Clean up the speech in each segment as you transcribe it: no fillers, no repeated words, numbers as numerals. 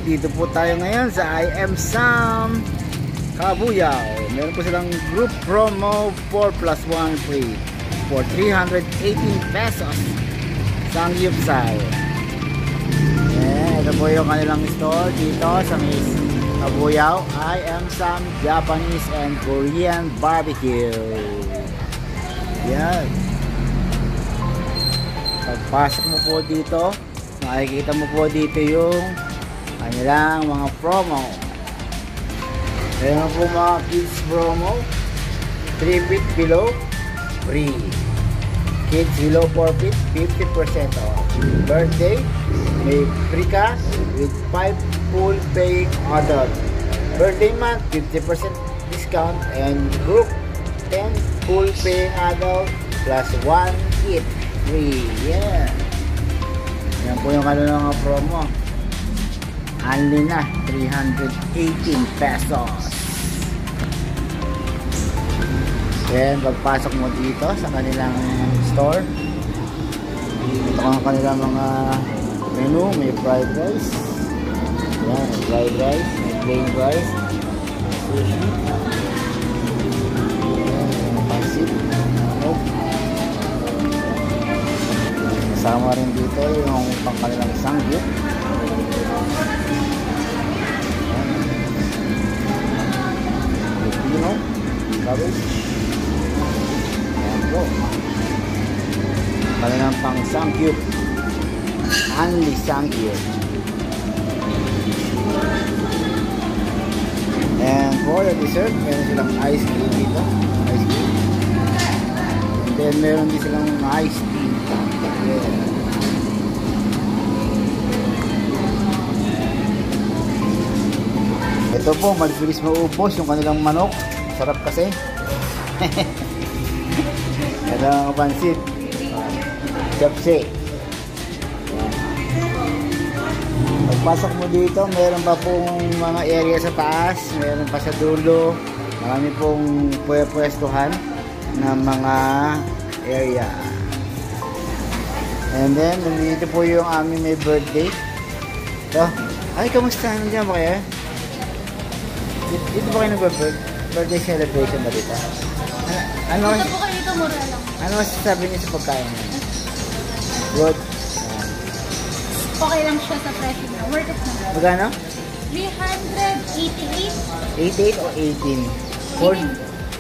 dito po tayo ngayon sa I Am Sam Cabuyao. Meron po silang group promo 4+1 free for 318 pesos. Sangyupsal. Ito po yung kanilang store dito sa Miss Cabuyao. I Am Sam Japanese and Korean Barbecue. Yan. Pagpasok mo po dito, makikita mo po dito yung kanilang mga promo. Meron po mga kids promo, 3 feet below, free. Kids below 4 feet, 50% off. Birthday, may free ka with 5 full paying adult. Birthday month, 50% discount. And group, 10 full paying adult plus 1 kid free. Yeah. Yan po yung kanilang mga promo. Only na 318 pesos. Then pagpasok mo dito sa kanilang store, ito ang kanilang mga menu. May fried rice. Yan, fried rice, may plain rice, sushi, pansit, kasama rin dito yung pang kanilang sangyup. Filipino, cabbage. Ayan po. Kanilang pang sangyup. Only sangyup. And for the dessert, meron silang ice cream dito. Ice cream. And then meron din silang iced tea. Ito po, mabilis maubos yung kanilang manok. Sarap kasi. Ito ang pansit. Japse. Pagpasok mo dito, meron pa pong mga area sa taas, meron pa sa dulo. Marami pong pwestuhan ng mga area. And then, nandito po yung aming may birthday. Ito. Ay, kamusta? Nandiyan ba kayo? Dito ba kayo nag-birthday celebration ba dito? Ano? Dito po kayo dito, mura lang. Ano masasabi niyo sa pagkain? Good. Okay lang siya sa presyo na. Worth it na. Magkano? 388. 88 o 18?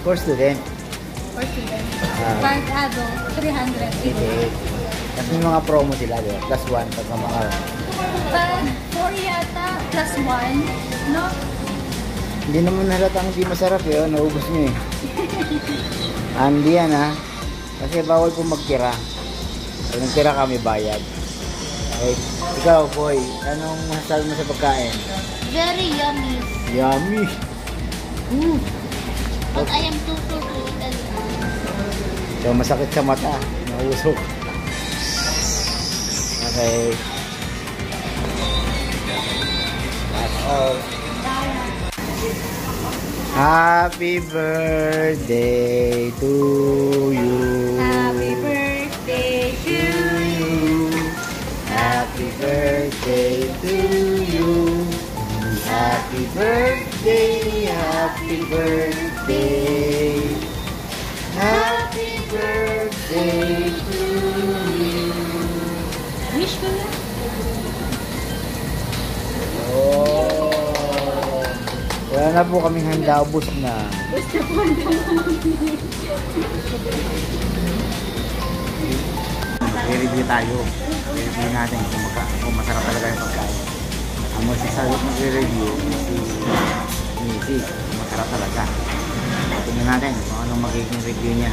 For student. For student. Pag adult, 388. Kasi may mga promo sila, diba? Plus 1 pag mga... Pag 4 yata, plus 1, no? Hindi naman halatang hindi masarap yun. Naubos nyo eh. Hindi yan ha. Kasi bawal po magtira. Pag nagtira kami bayad. Okay. Ikaw, boy, anong masasabi mo sa pagkain? Very yummy. Yummy! But I am too little. So, masakit sa mata. Nausok. Okay. That's all. Happy birthday to you. Happy birthday to you. Happy birthday to you. Happy birthday, happy birthday. Happy birthday to you. Wish ko na. Oh. Wala na po kaming handa, ubos na. Gusto ko na. I-review tayo. I-review natin kung masarap talaga yung pagkain. Ang masasabi ng i-review si Missy, masarap talaga. Tingnan natin kung anong magiging review niya.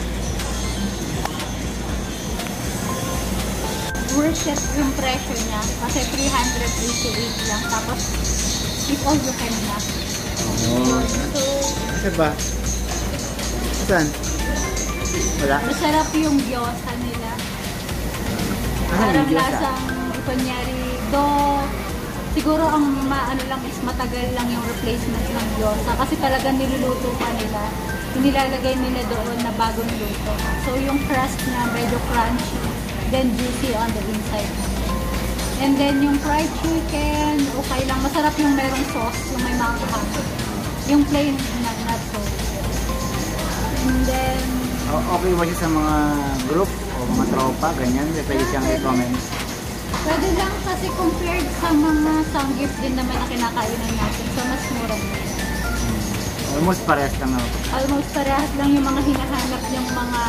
Worth it yung presyo niya. Kasi 388 lang. Tapos, eat all you can na. Oh. So, Kasi ba? Saan? Wala? masarap yung gyoza nila. Parang lasang, kunyari, siguro ang maano lang is matagal lang yung replacement ng gyoza. Kasi talaga niluluto pa nila. Nilalagay nila doon na bagong luto. So yung crust niya medyo crunchy, then juicy on the inside. And then yung fried chicken, okay lang. Masarap yung merong sauce, yung may manghang. Yung plain na not sauce. And then, Okay ba siya sa mga group o mga tropa, ganyan? Pwede siyang recommend. pwede lang kasi compared sa mga sanggip din naman na kinakainan natin. So, mas mura din. Almost parehas lang ako. Almost parehas lang yung mga hinahanap yung mga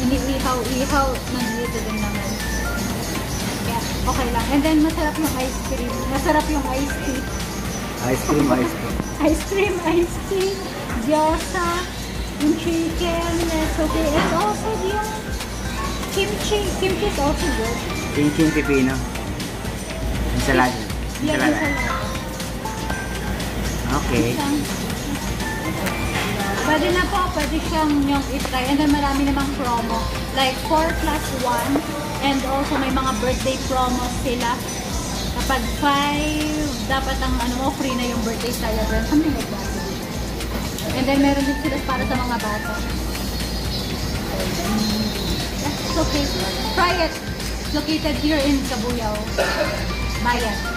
iniihaw-ihaw nandito din naman. Yeah, okay lang. And then masarap yung ice cream. Masarap yung iced tea. Ice cream, ice cream. Ice cream, iced tea, gyoza, yung chicken, it's okay. And also yung kimchi. Kimchi is also good. Kimchi pipino. Ensalada. Yeah, Ensalada. ensalada. Okay. Pwede na po, pwede siyang yung itry. And then marami namang promo. Like 4 plus 1. And also may mga birthday promos sila. Kapag 5, dapat ang ano mo, free na yung birthday celebrant. Something like that. And then meron din sila para sa mga bata. That's okay. Try it. It's located here in Cabuyao. Bayan.